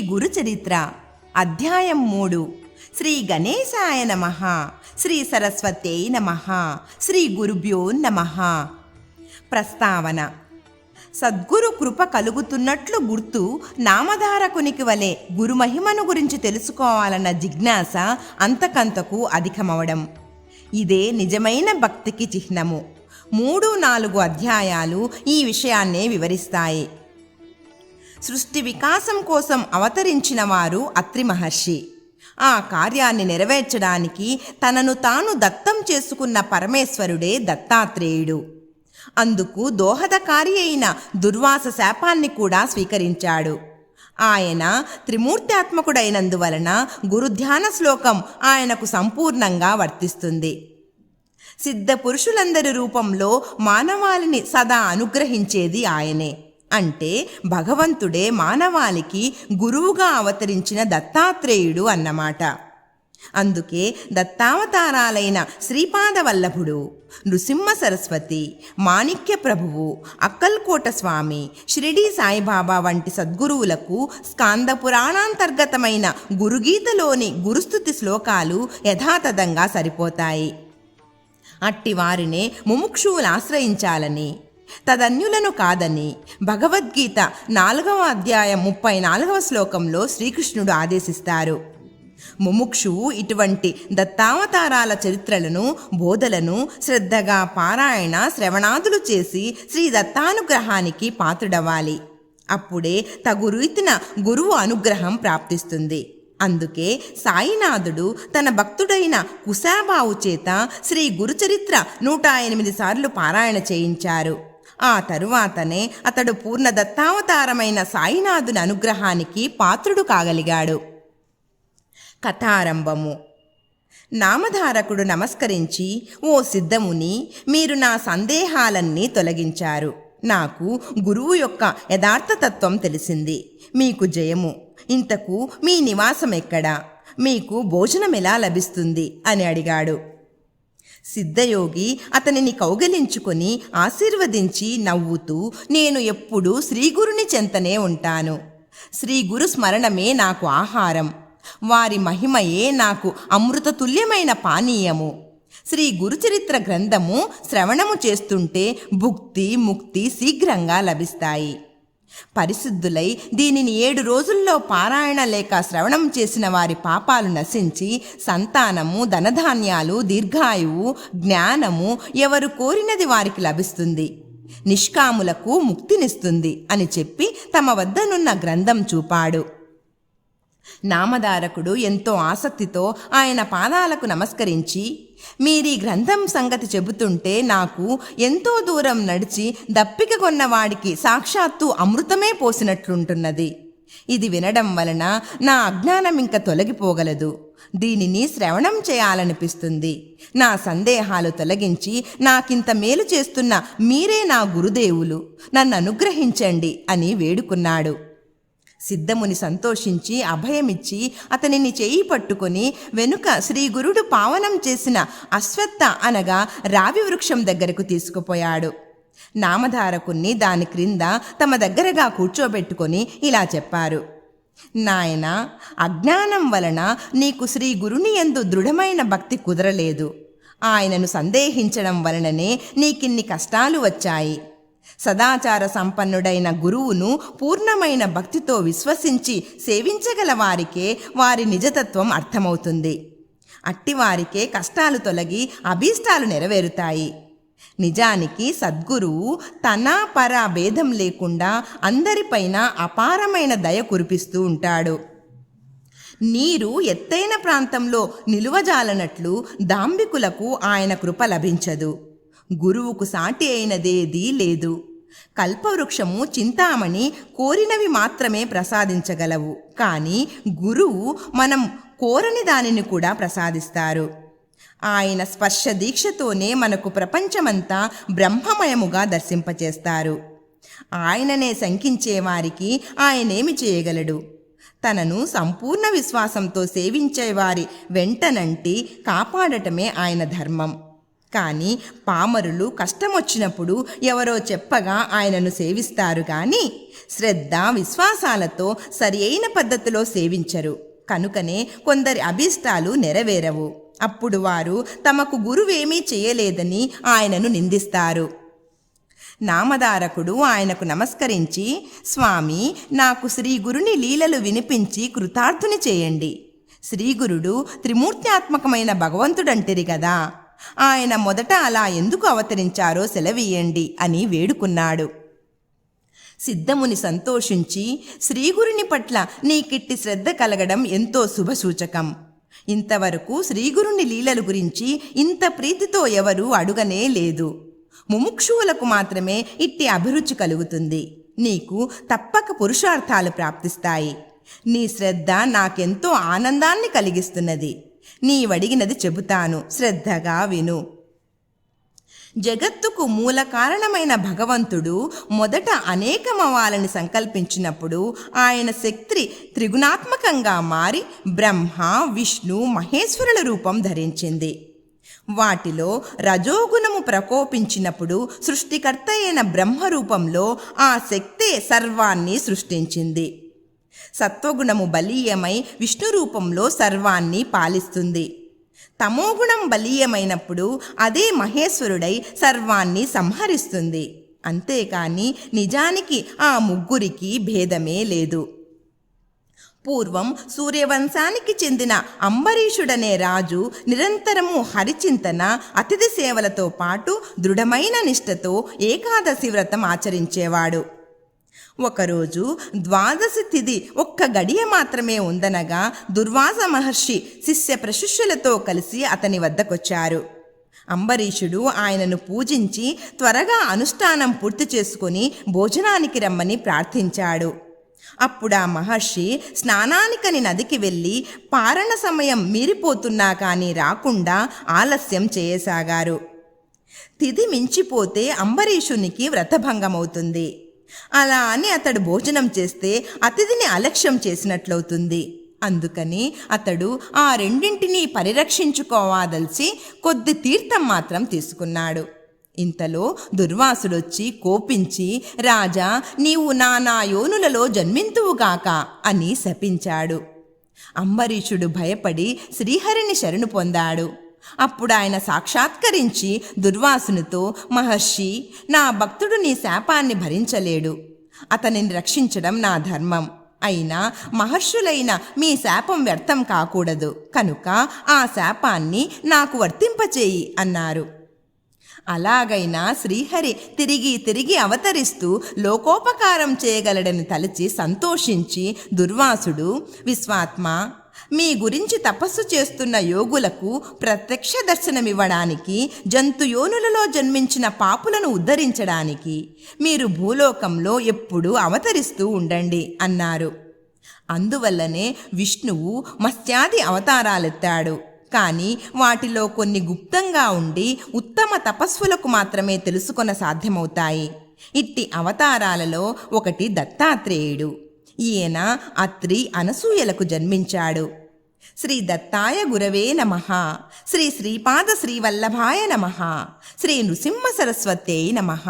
గురుచరిత్ర అధ్యాయం 3 శ్రీ గణేశాయ నమః శ్రీ సరస్వత్యై నమః శ్రీ గురుభ్యో నమః. ప్రస్తావన. సద్గురు కృప కలుగుతున్నట్లు గుర్తు నామధారకునికి వలె గురుమహిమను గురించి తెలుసుకోవాలన్న జిజ్ఞాస అంతకంతకు అధికమవడం. ఇదే నిజమైన భక్తికి చిహ్నము. 3-4 అధ్యాయాలు ఈ విషయాన్నే వివరిస్తాయి. సృష్టి వికాసం కోసం అవతరించిన వారు అత్రి మహర్షి. ఆ కార్యాన్ని నెరవేర్చడానికి తనను తాను దత్తం చేసుకున్న పరమేశ్వరుడే దత్తాత్రేయుడు. అందుకు దోహదకారి అయిన దుర్వాస శాపాన్ని కూడా స్వీకరించాడు. ఆయన త్రిమూర్త్యాత్మకుడైనందువలన గురుధ్యాన శ్లోకం ఆయనకు సంపూర్ణంగా వర్తిస్తుంది. సిద్ధ పురుషులందరి రూపంలో మానవాళిని సదా అనుగ్రహించేది ఆయనే. అంటే భగవంతుడే మానవాళికి గురువుగా అవతరించిన దత్తాత్రేయుడు అన్నమాట. అందుకే దత్తావతారాలైన శ్రీపాదవల్లభుడు, నృసింహ సరస్వతి, మాణిక్య ప్రభువు, అక్కల్కోట స్వామి, షిరిడీ సాయిబాబా వంటి సద్గురువులకు స్కాంద పురాణాంతర్గతమైన గురుగీతలోని గురుస్తుతి శ్లోకాలు యథాతథంగా సరిపోతాయి. అట్టి వారినే ముముక్షువులు ఆశ్రయించాలని, తదన్యులను కాదని భగవద్గీత 4వ అధ్యాయం 34వ శ్లోకంలో శ్రీకృష్ణుడు ఆదేశిస్తారు. ముముక్షువు ఇటువంటి దత్తావతారాల చరిత్రలను, బోధలను శ్రద్ధగా పారాయణ శ్రవణాదులు చేసి శ్రీ దత్తానుగ్రహానికి పాత్రుడవ్వాలి. అప్పుడే తగు రీతిన గురువు అనుగ్రహం ప్రాప్తిస్తుంది. అందుకే సాయినాథుడు తన భక్తుడైన కుశాబావు చేత శ్రీ గురుచరిత్ర 108 సార్లు పారాయణ చేయించారు. ఆ తరువాతనే అతడు పూర్ణ దత్తావతారమైన సాయినాథుని అనుగ్రహానికి పాత్రుడు కాగలిగాడు. కథారంభము. నామధారకుడు నమస్కరించి, ఓ సిద్ధముని, మీరు నా సందేహాలన్నీ తొలగించారు. నాకు గురువు యొక్క యథార్థతత్వం తెలిసింది. మీకు జయము. ఇంతకు మీ నివాసం ఎక్కడా? మీకు భోజనం ఎలా లభిస్తుంది అని అడిగాడు. సిద్ధయోగి అతనిని కౌగిలించుకొని ఆశీర్వదించి నవ్వుతూ, నేను ఎప్పుడూ శ్రీగురుని చెంతనే ఉంటాను. శ్రీగురు స్మరణమే నాకు ఆహారం. వారి మహిమయే నాకు అమృతతుల్యమైన పానీయము. శ్రీ గురుచరిత్ర గ్రంథము శ్రవణము చేస్తుంటే భుక్తి ముక్తి శీఘ్రంగా లభిస్తాయి. పరిశుద్ధులై దీనిని 7 రోజుల్లో పారాయణ లేక శ్రవణం చేసిన వారి పాపాలు నశించి సంతానము, ధనధాన్యాలు, దీర్ఘాయువు, జ్ఞానము ఎవరు కోరినది వారికి లభిస్తుంది. నిష్కాములకు ముక్తినిస్తుంది అని చెప్పి తమ వద్దనున్న గ్రంథం చూపాడు. నామధారకుడు ఎంతో ఆసక్తితో ఆయన పాదాలకు నమస్కరించి, మీరీ గ్రంథం సంగతి చెబుతుంటే నాకు ఎంతో దూరం నడిచి దప్పిక కొన్నవాడికి సాక్షాత్తు అమృతమే పోసినట్లుంటున్నది. ఇది వినడం వలన నా అజ్ఞానం ఇంక తొలగిపోగలదు. దీనిని శ్రవణం చేయాలనిపిస్తుంది. నా సందేహాలు తొలగించి నాకింత మేలు చేస్తున్న మీరే నా గురుదేవులు, నన్ను అనుగ్రహించండి అని వేడుకున్నాడు. సిద్ధముని సంతోషించి అభయమిచ్చి అతనిని చేయి పట్టుకొని వెనుక శ్రీ గురుడు పావనం చేసిన అశ్వత్థ అనగా రావి వృక్షం దగ్గరకు తీసుకుపోయాడు. నామధారకుణ్ణి దాని క్రింద తమ దగ్గరగా కూర్చోబెట్టుకొని ఇలా చెప్పారు. నాయనా, అజ్ఞానం వలన నీకు శ్రీ గురుని యందు దృఢమైన భక్తి కుదరలేదు. ఆయనను సందేహించడం వలననే నీకిన్ని కష్టాలు వచ్చాయి. సదాచార సంపన్నుడైన గురువును పూర్ణమైన భక్తితో విశ్వసించి సేవించగల వారికే వారి నిజతత్వం అర్థమవుతుంది. అట్టివారికే కష్టాలు తొలగి అభీష్టాలు నెరవేరుతాయి. నిజానికి సద్గురువు తన పర భేదం లేకుండా అందరిపైన అపారమైన దయ కురిపిస్తూ ఉంటాడు. నీరు ఎత్తైన ప్రాంతంలో నిలువజాలనట్లు దాంభికులకు ఆయన కృప లభించదు. గురువుకు సాటి అయినదేదీ లేదు. కల్పవృక్షము, చింతామణి కోరినవి మాత్రమే ప్రసాదించగలవు. కానీ గురువు మనం కోరని దానిని కూడా ప్రసాదిస్తారు. ఆయన స్పర్శ దీక్షతోనే మనకు ప్రపంచమంతా బ్రహ్మమయముగా దర్శింపచేస్తారు. ఆయననే శంకించేవారికి ఆయనేమి చేయగలడు? తనను సంపూర్ణ విశ్వాసంతో సేవించేవారి వెంటనంటి కాపాడటమే ఆయన ధర్మం. కానీ పామరులు కష్టమొచ్చినప్పుడు ఎవరో చెప్పగా ఆయనను సేవిస్తారు కానీ శ్రద్ధ విశ్వాసాలతో సరి అయిన పద్ధతిలో సేవించరు. కనుకనే కొందరి అభీష్టాలు నెరవేరవు. అప్పుడు వారు తమకు గురువేమీ చేయలేదని ఆయనను నిందిస్తారు. నామధారకుడు ఆయనకు నమస్కరించి, స్వామి, నాకు శ్రీగురుని లీలలు వినిపించి కృతార్థుని చేయండి. శ్రీగురుడు త్రిమూర్త్యాత్మకమైన భగవంతుడంటిరి కదా, ఆయన మొదట అలా ఎందుకు అవతరించారో సెలవీయండి అని వేడుకున్నాడు. సిద్ధముని సంతోషించి, శ్రీగురుని పట్ల నీకిట్టి శ్రద్ధ కలగడం ఎంతో శుభసూచకం. ఇంతవరకు శ్రీగురుని లీలల గురించి ఇంత ప్రీతితో ఎవరూ అడుగనే లేదు. ముముక్షువులకు మాత్రమే ఇట్టి అభిరుచి కలుగుతుంది. నీకు తప్పక పురుషార్థాలు ప్రాప్తిస్తాయి. నీ శ్రద్ధ నాకెంతో ఆనందాన్ని కలిగిస్తున్నది. నీవడిగినది చెబుతాను, శ్రద్ధగా విను. జగత్తుకు మూల కారణమైన భగవంతుడు మొదట అనేకమవ్వాలని సంకల్పించినప్పుడు ఆయన శక్తి త్రిగుణాత్మకంగా మారి బ్రహ్మ, విష్ణు, మహేశ్వరుల రూపం ధరించింది. వాటిలో రజోగుణము ప్రకోపించినప్పుడు సృష్టికర్త అయిన బ్రహ్మరూపంలో ఆ శక్తే సర్వాన్ని సృష్టించింది. సత్వగుణము బలీయమై విష్ణు రూపంలో సర్వాన్ని పాలిస్తుంది. తమోగుణం బలీయమైనప్పుడు అదే మహేశ్వరుడై సర్వాన్ని సంహరిస్తుంది. అంతేకాని నిజానికి ఆ ముగ్గురికి భేదమే లేదు. పూర్వం సూర్యవంశానికి చెందిన అంబరీషుడనే రాజు నిరంతరము హరిచింతన, అతిథి సేవలతో పాటు దృఢమైన నిష్ఠతో ఏకాదశి వ్రతం ఆచరించేవాడు. ఒకరోజు ద్వాదశి తిథి ఒక్క గడియ మాత్రమే ఉందనగా దుర్వాస మహర్షి శిష్య ప్రశిష్యులతో కలిసి అతని వద్దకొచ్చారు. అంబరీషుడు ఆయనను పూజించి త్వరగా అనుష్ఠానం పూర్తి చేసుకుని భోజనానికి రమ్మని ప్రార్థించాడు. అప్పుడా మహర్షి స్నానానికని నదికి వెళ్ళి పారణ సమయం మీరిపోతున్నా కానీ రాకుండా ఆలస్యం చేయసాగారు. తిథి మించిపోతే అంబరీషునికి వ్రతభంగమవుతుంది. అలా అని అతడు భోజనం చేస్తే అతిథిని అలక్ష్యం చేసినట్లవుతుంది. అందుకని అతడు ఆ రెండింటినీ పరిరక్షించుకోవాదలిచి కొద్ది తీర్థం మాత్రం తీసుకున్నాడు. ఇంతలో దుర్వాసుడొచ్చి కోపించి, రాజా, నీవు నానా యోనులలో జన్మింతువుగాక అని శపించాడు. అంబరీషుడు భయపడి శ్రీహరిని శరణు పొందాడు. అప్పుడు ఆయన సాక్షాత్కరించి దుర్వాసునితో, మహర్షి, నా భక్తుడు నీ శాపాన్ని భరించలేడు. అతనిని రక్షించడం నా ధర్మం. అయినా మహర్షులైన మీ శాపం వ్యర్థం కాకూడదు. కనుక ఆ శాపాన్ని నాకు వర్తింపచేయి అన్నారు. అలాగైనా శ్రీహరి తిరిగి తిరిగి అవతరిస్తూ లోకోపకారం చేయగలడని తలచి సంతోషించి దుర్వాసుడు, విశ్వాత్మ, మీ గురించి తపస్సు చేస్తున్న యోగులకు ప్రత్యక్ష దర్శనమివ్వడానికి, జంతుయోనులలో జన్మించిన పాపులను ఉద్ధరించడానికి మీరు భూలోకంలో ఎప్పుడూ అవతరిస్తూ ఉండండి అన్నారు. అందువల్లనే విష్ణువు మత్స్యాది అవతారాలెత్తాడు. కానీ వాటిలో కొన్ని గుప్తంగా ఉండి ఉత్తమ తపస్సులకు మాత్రమే తెలుసుకొన సాధ్యమవుతాయి. ఇట్టి అవతారాలలో ఒకటి దత్తాత్రేయుడు. ఈయన అత్రి, అనసూయలకు జన్మించాడు. శ్రీ దత్తాయ గురవే నమః. శ్రీ శ్రీపాద శ్రీవల్లభాయ నమః. శ్రీ నృసింహ సరస్వత్యై నమః.